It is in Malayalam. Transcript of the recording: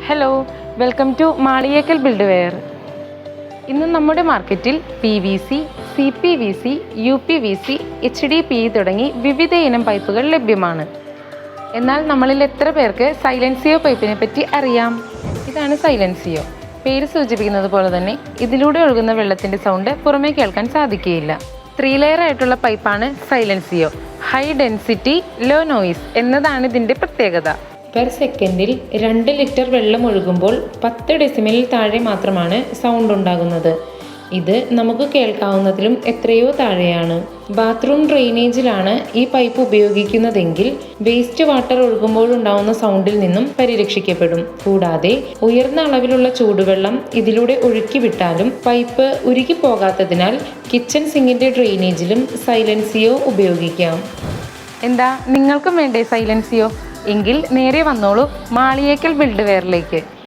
Hello, welcome to Maliyekkal build ware. ഇന്ന് നമ്മുടെ മാർക്കറ്റിൽ PVC, CPVC, UPVC, HDPE തുടങ്ങി വിവിധ ഇനം പൈപ്പുകൾ ലഭ്യമാണ്. എന്നാൽ നമ്മളിൽ എത്ര പേർക്ക് സൈലൻസിയോ പൈപ്പിനെ പറ്റി അറിയാം? ഇതാണ് സൈലൻസിയോ. പേര് സൂചിപ്പിക്കുന്നത് പോലെ തന്നെ ഇതിലൂടെ ഒഴുകുന്ന വെള്ളത്തിൻ്റെ സൗണ്ട് പുറമേ കേൾക്കാൻ സാധിക്കുകയില്ല. 3 ലെയർ ആയിട്ടുള്ള പൈപ്പാണ് സൈലൻസിയോ. ഹൈ ഡെൻസിറ്റി, ലോ നോയിസ് എന്നതാണ് ഇതിൻ്റെ പ്രത്യേകത. പെർ സെക്കൻഡിൽ 2 ലിറ്റർ വെള്ളം ഒഴുകുമ്പോൾ 10 ഡെസിമലിൽ താഴെ മാത്രമാണ് സൗണ്ട് ഉണ്ടാകുന്നത്. ഇത് നമുക്ക് കേൾക്കാവുന്നതിലും എത്രയോ താഴെയാണ്. ബാത്റൂം ഡ്രെയിനേജിലാണ് ഈ പൈപ്പ് ഉപയോഗിക്കുന്നതെങ്കിൽ വേസ്റ്റ് വാട്ടർ ഒഴുകുമ്പോൾ ഉണ്ടാകുന്ന സൗണ്ടിൽ നിന്നും പരിരക്ഷിക്കപ്പെടും. കൂടാതെ ഉയർന്ന അളവിലുള്ള ചൂടുവെള്ളം ഇതിലൂടെ ഒഴുക്കി വിട്ടാലും പൈപ്പ് ഉരുകി പോകാത്തതിനാൽ കിച്ചൺ സിങ്കിൻ്റെ ഡ്രെയിനേജിലും സൈലൻസിയോ ഉപയോഗിക്കാം. എന്താ, നിങ്ങൾക്കും വേണ്ടേ സൈലൻസിയോ? എങ്കിൽ നേരെ വന്നോളൂ മാളിയേക്കൽ ബിൽഡ് വെയറിലേക്ക്.